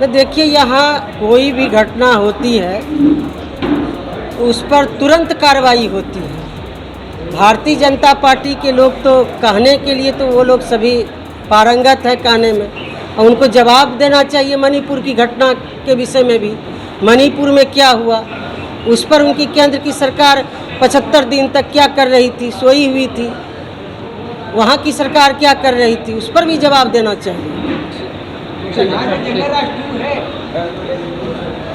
तो देखिए, यहाँ कोई भी घटना होती है उस पर तुरंत कार्रवाई होती है। भारतीय जनता पार्टी के लोग तो कहने के लिए तो वो लोग सभी पारंगत है कहने में, और उनको जवाब देना चाहिए मणिपुर की घटना के विषय में भी। मणिपुर में क्या हुआ, उस पर उनकी केंद्र की सरकार 75 दिन तक क्या कर रही थी, सोई हुई थी। वहाँ की सरकार क्या कर रही थी, उस पर भी जवाब देना चाहिए।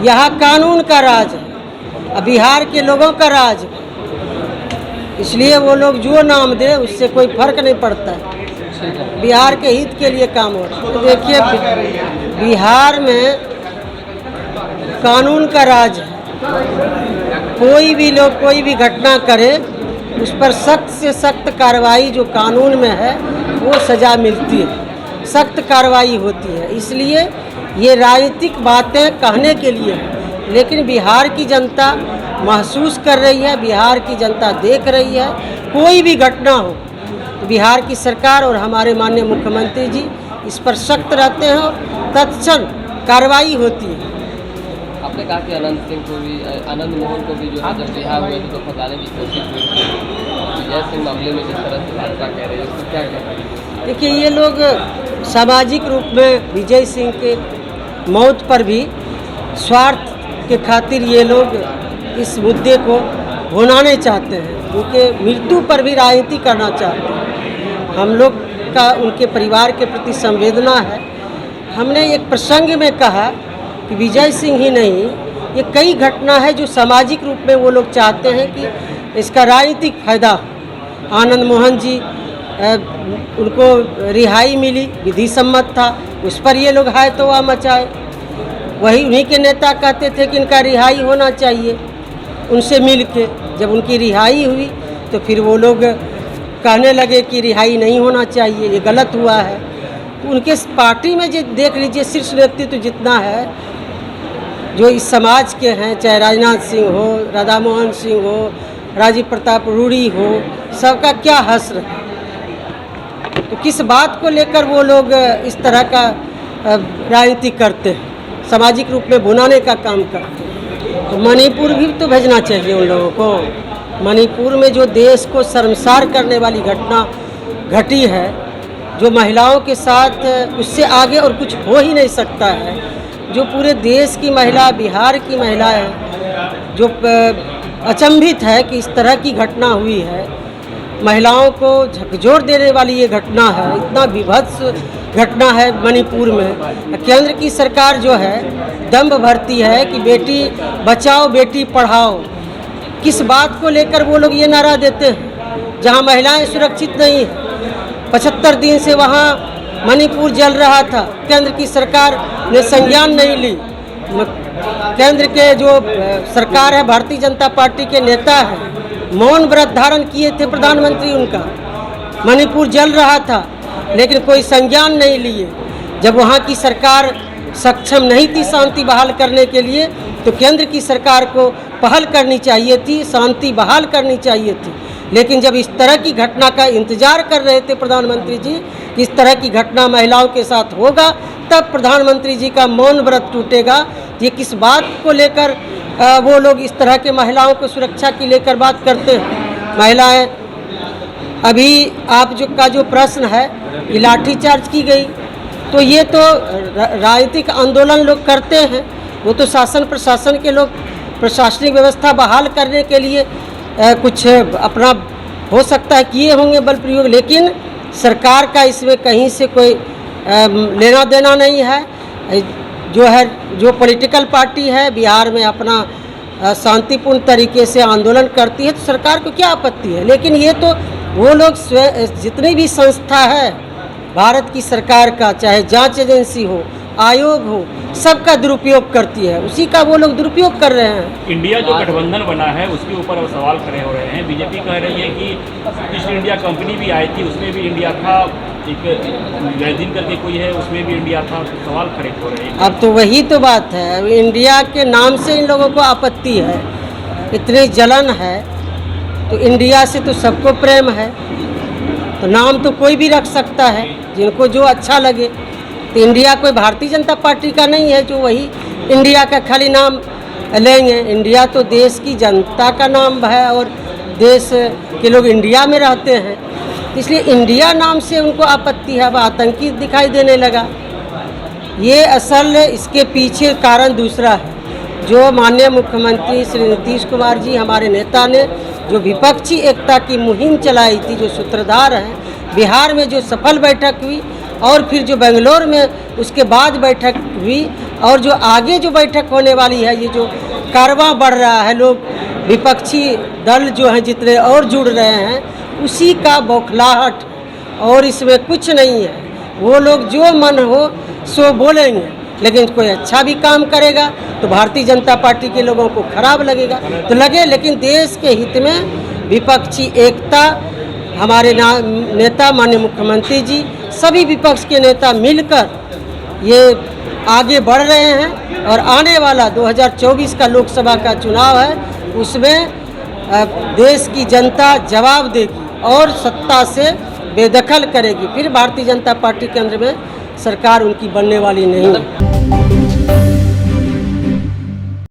यहाँ कानून का राज है, अब बिहार के लोगों का राज है, इसलिए वो लोग जो नाम दे उससे कोई फर्क नहीं पड़ता है। बिहार के हित के लिए काम हो रहा है। तो देखिए, बिहार में कानून का राज है। कोई भी लोग कोई भी घटना करे उस पर सख्त से सख्त कार्रवाई जो कानून में है वो सज़ा मिलती है, सख्त कार्रवाई होती है। इसलिए ये राजनीतिक बातें कहने के लिए है, लेकिन बिहार की जनता महसूस कर रही है, बिहार की जनता देख रही है। कोई भी घटना हो तो बिहार की सरकार और हमारे माननीय मुख्यमंत्री जी इस पर सख्त रहते हैं और तत्क्षण कार्रवाई होती है। आपने कहा कि आनंद मोहन को भी जो है जब रिहा हुए तो फंसाने की कोशिश हुई थी। विजय सिंह मामले में जिस तरह से भाजपा कह रही है उसको क्या कह रही है? देखिए, ये लोग सामाजिक रूप में विजय सिंह के मौत पर भी स्वार्थ के खातिर ये लोग इस मुद्दे को भुनाने चाहते हैं, उनके मृत्यु पर भी राजनीति करना चाहते हैं। हम लोग का उनके परिवार के प्रति संवेदना है। हमने एक प्रसंग में कहा कि विजय सिंह ही नहीं, ये कई घटना है जो सामाजिक रूप में वो लोग चाहते हैं कि इसका राजनीतिक फायदा हो। आनंद मोहन जी उनको रिहाई मिली, विधि सम्मत था, उस पर ये लोग हाय तो वह मचाए। वही उन्हीं के नेता कहते थे कि इनका रिहाई होना चाहिए उनसे मिल के। जब उनकी रिहाई हुई तो फिर वो लोग कहने लगे कि रिहाई नहीं होना चाहिए, ये गलत हुआ है। तो उनके पार्टी में जो देख लीजिए शीर्ष नेतृत्व जितना है जो इस समाज के हैं, चाहे राजनाथ सिंह हो, राधा मोहन सिंह हो, राजीव प्रताप रूड़ी हो, सबका क्या हश्र है। तो किस बात को लेकर वो लोग इस तरह का राजनीति करते हैं, सामाजिक रूप में भुनाने का काम करते हैं। तो मणिपुर भी तो भेजना चाहिए उन लोगों को। मणिपुर में जो देश को शर्मसार करने वाली घटना घटी है, जो महिलाओं के साथ, उससे आगे और कुछ हो ही नहीं सकता है। जो पूरे देश की महिला, बिहार की महिला है, जो अचंभित है कि इस तरह की घटना हुई है। महिलाओं को झकझोर देने वाली ये घटना है, इतना विभत्स घटना है मणिपुर में। केंद्र की सरकार जो है दम्भ भरती है कि बेटी बचाओ बेटी पढ़ाओ। किस बात को लेकर वो लोग ये नारा देते हैं जहां महिलाएं सुरक्षित नहीं हैं। 75 दिन से वहां मणिपुर जल रहा था, केंद्र की सरकार ने संज्ञान नहीं ली। केंद्र के जो सरकार है, भारतीय जनता पार्टी के नेता हैं, मौन व्रत धारण किए थे प्रधानमंत्री उनका। मणिपुर जल रहा था लेकिन कोई संज्ञान नहीं लिए। जब वहाँ की सरकार सक्षम नहीं थी शांति बहाल करने के लिए, तो केंद्र की सरकार को पहल करनी चाहिए थी, शांति बहाल करनी चाहिए थी। लेकिन जब इस तरह की घटना का इंतजार कर रहे थे प्रधानमंत्री जी, इस तरह की घटना महिलाओं के साथ होगा, तब प्रधानमंत्री जी का मौन व्रत टूटेगा। ये किस बात को लेकर वो लोग इस तरह के महिलाओं को सुरक्षा की लेकर बात करते हैं। महिलाएं, अभी आप जो प्रश्न है कि लाठीचार्ज की गई, तो ये तो राजनीतिक आंदोलन लोग करते हैं। वो तो शासन प्रशासन के लोग प्रशासनिक व्यवस्था बहाल करने के लिए कुछ अपना हो सकता है किए होंगे बल प्रयोग, लेकिन सरकार का इसमें कहीं से कोई लेना देना नहीं है। जो पॉलिटिकल पार्टी है बिहार में अपना शांतिपूर्ण तरीके से आंदोलन करती है तो सरकार को क्या आपत्ति है। लेकिन ये तो वो लोग जितनी भी संस्था है भारत की सरकार का, चाहे जांच एजेंसी हो, आयोग हो, सबका दुरुपयोग करती है, उसी का वो लोग दुरुपयोग कर रहे हैं। इंडिया जो गठबंधन बना है उसके ऊपर अब सवाल खड़े हो रहे हैं। बीजेपी कह रही है कि ईस्ट इंडिया कंपनी भी आई थी, उसमें भी इंडिया था, एक वैदिन करके कोई है उसमें भी इंडिया था, तो सवाल खड़े हो रहे हैं। अब तो वही तो बात है, इंडिया के नाम से इन लोगों को आपत्ति है, इतनी जलन है। तो इंडिया से तो सबको प्रेम है, तो नाम तो कोई भी रख सकता है जिनको जो अच्छा लगे। तो इंडिया कोई भारतीय जनता पार्टी का नहीं है जो वही इंडिया का खाली नाम लेंगे। इंडिया तो देश की जनता का नाम है और देश के लोग इंडिया में रहते हैं, इसलिए इंडिया नाम से उनको आपत्ति है। अब आतंकी दिखाई देने लगा। ये असल इसके पीछे कारण दूसरा है, जो माननीय मुख्यमंत्री श्री नीतीश कुमार जी हमारे नेता ने जो विपक्षी एकता की मुहिम चलाई थी, जो सूत्रधार हैं, बिहार में जो सफल बैठक हुई और फिर जो बेंगलोर में उसके बाद बैठक हुई और जो आगे जो बैठक होने वाली है, ये जो कारवां बढ़ रहा है, लोग विपक्षी दल जो हैं जितने और जुड़ रहे हैं, उसी का बौखलाहट और इसमें कुछ नहीं है। वो लोग जो मन हो सो बोलेंगे, लेकिन कोई अच्छा भी काम करेगा तो भारतीय जनता पार्टी के लोगों को खराब लगेगा तो लगे, लेकिन देश के हित में विपक्षी एकता हमारे नेता माननीय मुख्यमंत्री जी, सभी विपक्ष के नेता मिलकर ये आगे बढ़ रहे हैं और आने वाला 2024 का लोकसभा का चुनाव है, उसमें देश की जनता जवाब देगी और सत्ता से बेदखल करेगी। फिर भारतीय जनता पार्टी केंद्र में सरकार उनकी बनने वाली नहीं है।